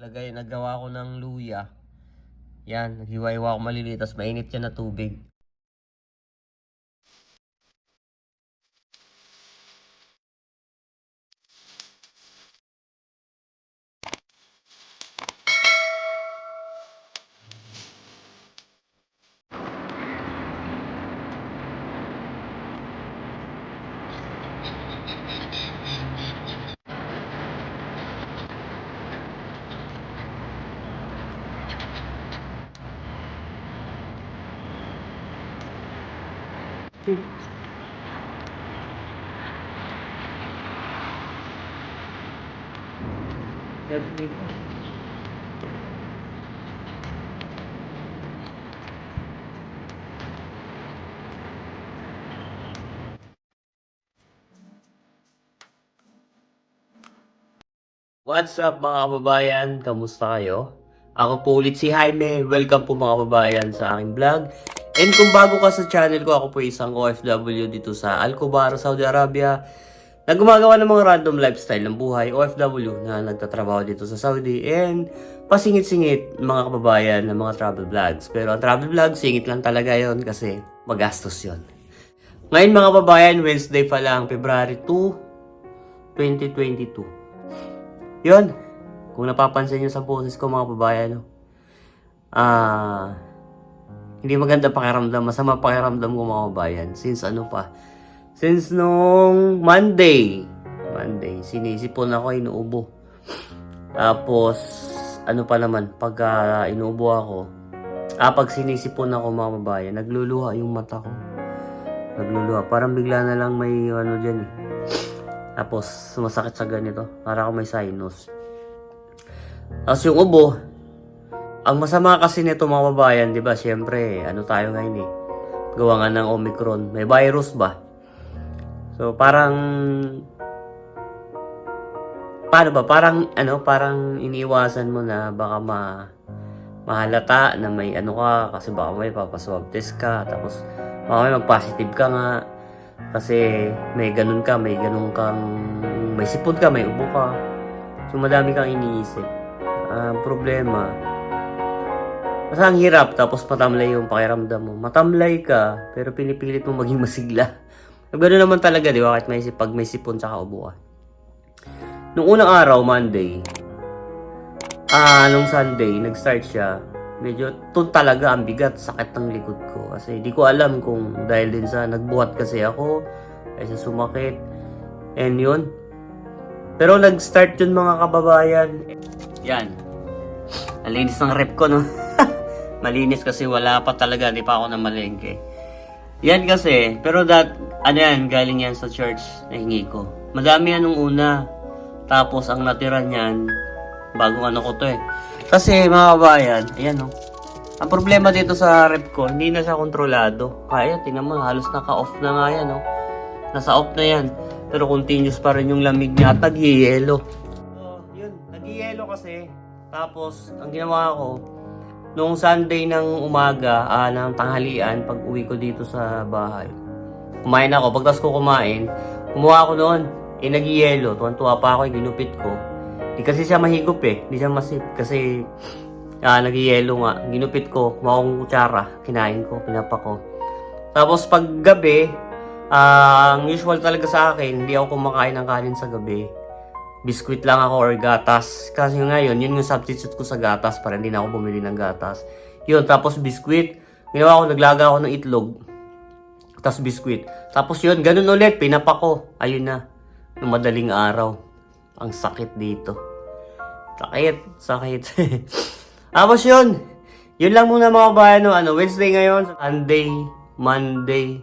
Nagawa ko ng luya. Yan, naghiwa-hiwa ko maliliit, tapos mainit yan na tubig. What's up mga kababayan? Kamusta kayo? Ako po ulit si Jaime. Welcome po mga kababayan sa aking vlog. And kung bago ka sa channel ko, ako po isang OFW dito sa Alcobar, Saudi Arabia, na gumagawa ng mga random lifestyle ng buhay, OFW na nagtatrabaho dito sa Saudi, and pasingit-singit mga kababayan ng mga travel vlogs. Pero ang travel vlog, singit lang talaga yon kasi magastos yon. Ngayon mga kababayan, Wednesday pa lang, February 2, 2022. Yun, kung napapansin nyo sa boses ko mga kababayan, no? Hindi maganda pakiramdam, masama pakiramdam ko mga kababayan. Since nung Monday, sinisipon ako, inuubo. Tapos, ano pa naman, pag inuubo ako, pag sinisipon ako mga kababayan, nagluluha yung mata ko. Nagluluha, parang bigla na lang may ano dyan eh. Tapos, sumasakit sa ganito. Para ako may sinus. Tapos yung ubo, ang masama kasi nito mga babayan, di ba? Siyempre, ano tayo ngayon eh. Gawa nga ng Omicron. May virus ba? So, parang... Paano ba? Parang iniiwasan mo na baka mahalata na may ano ka. Kasi baka may papaswab test ka. Tapos, baka may mag-positive ka nga. Kasi may ganun kang, may sipon ka, may ubo ka. So madami kang iniisip. Problema. Basta ang hirap, tapos matamlay yung pakiramdam mo. Matamlay ka, pero pinipilit mo maging masigla. Gano'n naman talaga, di ba? Kahit pag may sipon tsaka ubo ka. Nung unang araw, Monday, nung Sunday, nag-start siya. Medyo talaga ang bigat, sakit ng likod ko. Kasi di ko alam kung dahil din sa nagbuhat kasi ako, kasi sumakit. And yun. Pero nag-start yun mga kababayan. Yan. Malinis ng rep ko, no? Malinis kasi wala pa talaga, di pa ako namalengke. Yan kasi, pero galing yan sa church na hingi ko. Madami yan nung una. Tapos ang natira niyan, bagong ano ko to eh. Kasi mga kabayan, ayan o. Ang problema dito sa rep ko, hindi na siya kontrolado. Kaya, tingnan mo, halos naka-off na nga yan o. Nasa off na yan. Pero continuous pa rin yung lamig niya at nag-yelo. So, yun, nag-yelo kasi. Tapos, ang ginawa ko, nung Sunday ng umaga, ng tanghalian, pag uwi ko dito sa bahay, kumain ako. Pagtas ko kumain, kumuha ako noon. Nag-yelo. Tuwan-tuwa pa ako, ginupit ko. Di kasi siya mahigop eh. Di siya masip. Kasi nag-yelo nga. Ginupit ko. Kumuha akong kutsara. Kinain ko. Pinapa ko. Tapos pag gabi, ang usual talaga sa akin, hindi ako kumakain ng kanin sa gabi. Biskuit lang ako or gatas. Kasi ngayon, yun yung substitute ko sa gatas para hindi na ako bumili ng gatas. Yun, tapos biskuit. Ginawa ko, naglaga ako ng itlog. Tapos biskuit. Tapos yun, ganun ulit. Pinapa ko. Ayun na. Nung madaling araw. Ang sakit dito. Sakit. Tapos yun. Yun lang muna mga bayan. Wednesday ngayon. Sunday, Monday,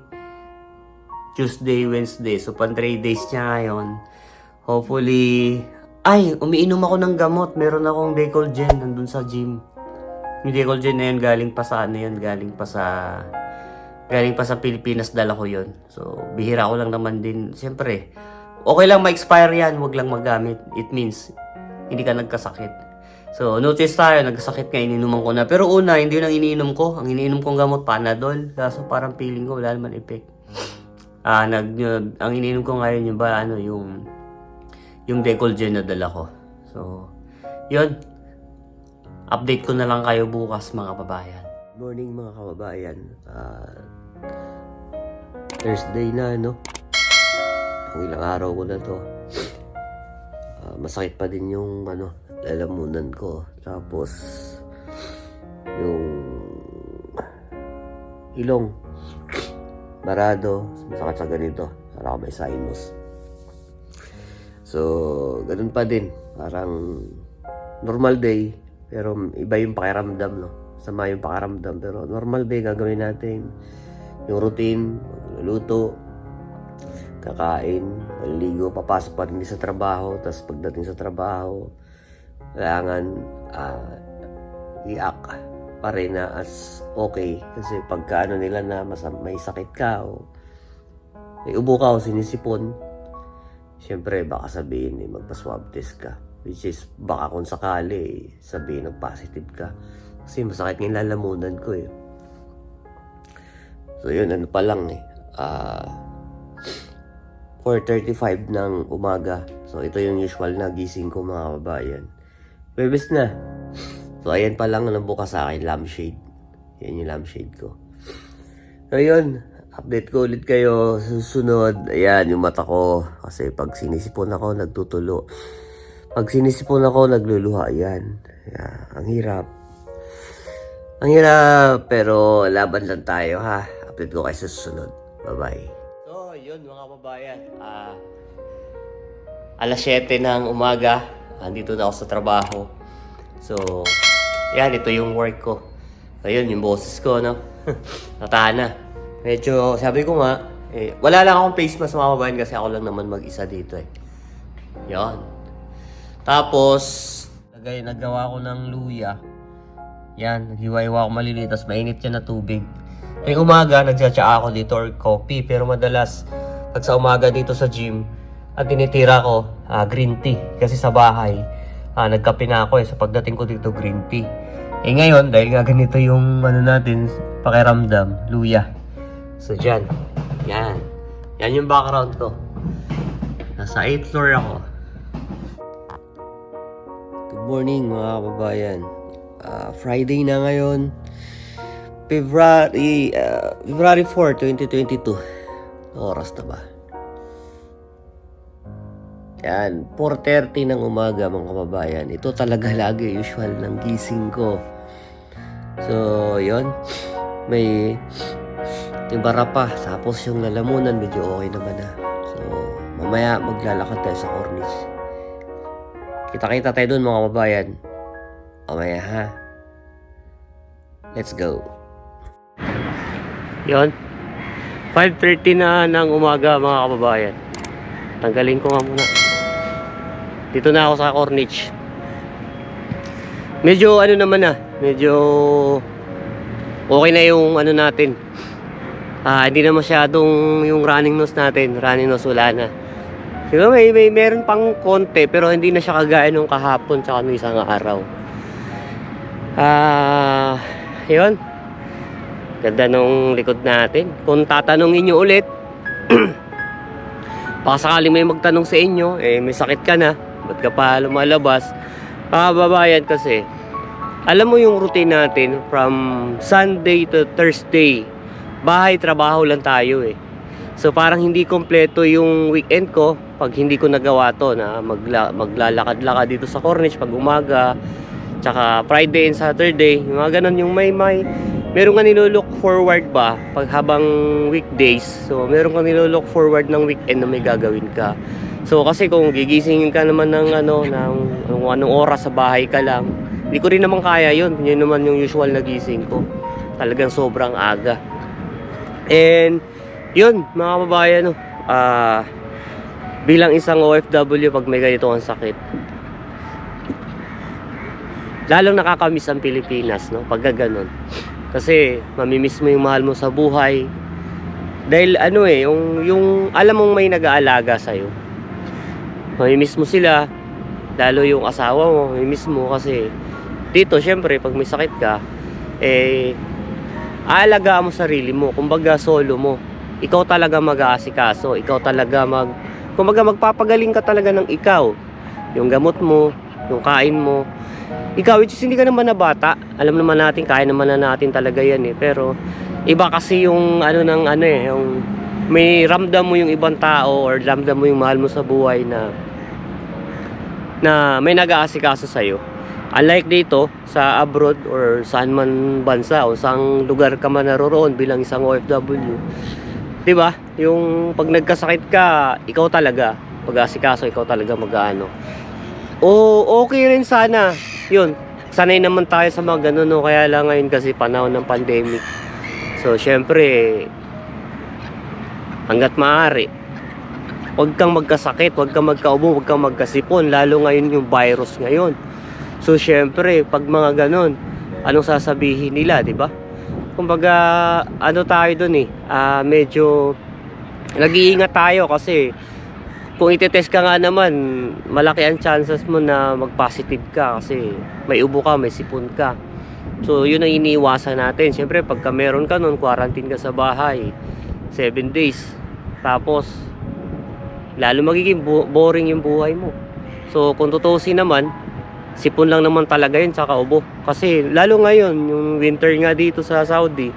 Tuesday, Wednesday. So, pan 3 days niya ngayon. Hopefully, umiinom ako ng gamot. Meron akong Decolgen nandun sa gym. Yung Decolgen na yun, galing pa sa Pilipinas, dala ko yun. So, bihira ko lang naman din. Siyempre, okay lang ma-expire yan, wag lang magamit. It means, hindi ka nagkasakit. So, notice tayo, nagkasakit nga, ininuman ko na. Pero una, hindi yun ang iniinom ko. Ang iniinom kong gamot, Panadol. Kaso parang feeling ko, wala naman effect. Ang iniinom ko ngayon, yung Decolgen na dala ko. So, yun. update ko na lang kayo bukas mga kababayan. Morning mga kababayan. Thursday na, no? Ang ilang araw ko na to. Masakit pa din yung lalamunan ko. Tapos yung ilong barado, masakit sa ganito. Para may sinus. So, ganun pa din. Parang normal day, pero iba yung pakiramdam, no? Sama yung pakiramdam, pero normal day gagawin natin. Yung routine, magluluto, kakain, maliligo, papasok pa rin sa trabaho. Tapos pagdating sa trabaho, kailangan i-act pa rin na as okay. Kasi pagka nila na may sakit ka o may ubo ka o sinisipon, siyempre baka sabihin magpa-swab test ka. Which is baka kung sakali sabihin ng positive ka. Kasi masakit ng lalamunan ko eh. So yun, pa lang 4:35 ng umaga. So ito yung usual na gising ko mga kababayan. Webes na. So ayan pa lang bukas sa akin, lampshade. Yan yung lampshade ko. So yun, update ko ulit kayo susunod. Ayan yung mata ko. Kasi pag sinisipon ako, nagtutulo. Pag sinisipon ako, nagluluha. Ayan. Ang hirap. Ang hirap. Pero laban lang tayo ha. Update ko kayo sa susunod. Bye-bye. So yun mga kababayan. Alas 7 ng umaga. Andito na ako sa trabaho. So, yan, ito yung work ko. Ayun, yung boses ko, no? Natahan na. Medyo, sabi ko nga, wala lang akong face mask mga kababayan kasi ako lang naman mag-isa dito eh. Yan. Tapos, nagawa ko ng luya. Yan, naghiwa-hiwa ako maliliit, tapos mainit yan na tubig. Ngayong umaga, nagtsatsa ako dito or coffee. Pero madalas, pag sa umaga dito sa gym, ang tinitira ko, green tea. Kasi sa bahay, nagkape na ako sa pagdating ko dito green tea. Ngayon, dahil nga ganito yung natin, pakiramdam, luya. So dyan, yan. Yan yung background ko. Nasa 8th floor ako. Good morning mga kababayan. Friday na ngayon. February 4, 2022. Oras na ba? Yan, 4:30 ng umaga mga kababayan. Ito talaga lagi usual ng gising ko. So, yon, may tibara pa. Tapos yung lalamunan medyo okay naman na. So, mamaya maglalakad tayo sa cornice. Kita-kita tayo dun mga kababayan. Mamaya ha. Let's go. Yon, 5:30 na ng umaga mga kababayan. Tanggalin ko nga muna. Dito na ako sa corniche. Medyo naman na. Medyo okay na yung natin. Hindi na masyadong yung running nose natin. Running nose wala na. Siguro meron pang konti pero hindi na siya kagaya nung kahapon tsaka nung isang araw. Yun. Ganda nung likod natin. Kung tatanungin nyo ulit, baka sakali may magtanong sa inyo, may sakit ka na, ba't ka pa lumalabas? Kababayan kasi, alam mo yung routine natin from Sunday to Thursday, bahay, trabaho lang tayo eh. So parang hindi kompleto yung weekend ko pag hindi ko nagawa to na maglalakad-lakad dito sa corniche pag umaga, tsaka Friday and Saturday, mga ganun yung meron ka nilook forward ba pag habang weekdays. So meron ka nilook forward ng weekend na may gagawin ka. So kasi kung gigisingin ka naman ng anong oras sa bahay ka lang, hindi ko rin naman kaya yun. Yun naman yung usual na gising ko. Talagang sobrang aga. And yun mga kababayan, bilang isang OFW pag may ganito ang sakit, lalong nakakamiss ang Pilipinas, no? Pag gano'n. Kasi mamimiss mo yung mahal mo sa buhay. Dahil yung alam mong may nag-aalaga sa'yo. Mamimiss mo sila. Lalo yung asawa mo, mamimiss mo kasi dito syempre pag may sakit ka, aalagaan mo sarili mo. Kumbaga solo mo. Ikaw talaga mag-aasikaso. Ikaw talaga kumbaga magpapagaling ka talaga ng ikaw. Yung gamot mo, yung kain mo. Ikaw, which is hindi ka naman na bata. Alam naman natin, kaya naman na natin talaga yan eh. Pero, iba kasi yung ano ng ano eh, yung may ramdam mo yung ibang tao or ramdam mo yung mahal mo sa buhay na may nag-aasikaso sa'yo. Unlike dito, sa abroad or saan man bansa o saan lugar ka man naroroon bilang isang OFW. Diba? Yung pag nagkasakit ka, ikaw talaga. Pag-aasikaso, ikaw talaga mag-ano. O okay rin sana. Yun, sanay naman tayo sa mga ganun, no? Kaya lang ngayon kasi panahon ng pandemic. So, syempre, hanggat maaari, huwag kang magkasakit, huwag kang magkaubo, huwag kang magkasipon. Lalo ngayon yung virus ngayon. So, syempre, pag mga ganun, anong sasabihin nila, di ba? Kumbaga, ano tayo dun eh, medyo nag-iingat tayo kasi kung itetest ka nga naman, malaki ang chances mo na mag-positive ka kasi may ubo ka, may sipon ka. So, yun ang iniiwasan natin. Siyempre, pagka meron ka nun, quarantine ka sa bahay, 7 days. Tapos, lalo magiging boring yung buhay mo. So, kung tutusin naman, sipon lang naman talaga yun, tsaka ubo. Kasi, lalo ngayon, yung winter nga dito sa Saudi,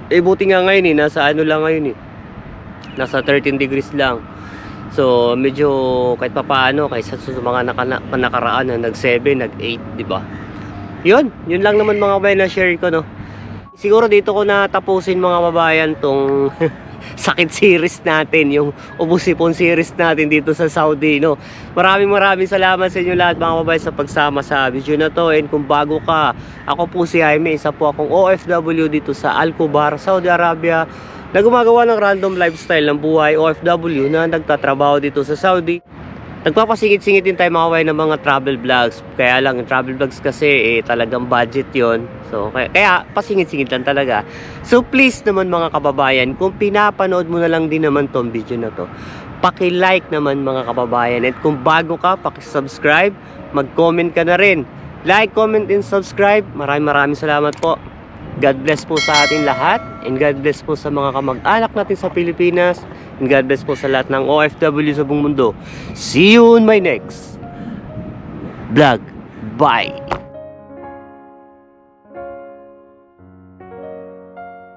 buti nga ngayon eh, nasa ano lang ngayon eh, nasa 13 degrees lang. So, medyo kahit pa paano kaysa sa mga nakaraan na nag-7, nag-8, di ba? Yun lang naman mga kabayan na share ko, no. Siguro dito ko na tapusin mga kabayan tong sakit series natin, yung ubusipon series natin dito sa Saudi, no. Maraming salamat sa inyo lahat mga kabayan sa pagsama sa video na to. And kung bago ka, ako po si Jaime, isa po akong OFW dito sa Al Khobar, Saudi Arabia, na gumagawa ng random lifestyle ng buhay OFW na nagtatrabaho dito sa Saudi. Nagpapasingit-singit din tayo mga kabayan ng mga travel vlogs. Kaya lang, yung travel vlogs kasi talagang budget yon. So, kaya pasingit-singit lang talaga. So, please naman mga kababayan, kung pinapanood mo na lang din naman tong video na to, paki-like naman mga kababayan. At kung bago ka, paki-subscribe, mag-comment ka na rin. Like, comment, and subscribe. Maraming salamat po. God bless po sa ating lahat, and God bless po sa mga kamag-anak natin sa Pilipinas, and God bless po sa lahat ng OFW sa buong mundo. See you in my next vlog. Bye!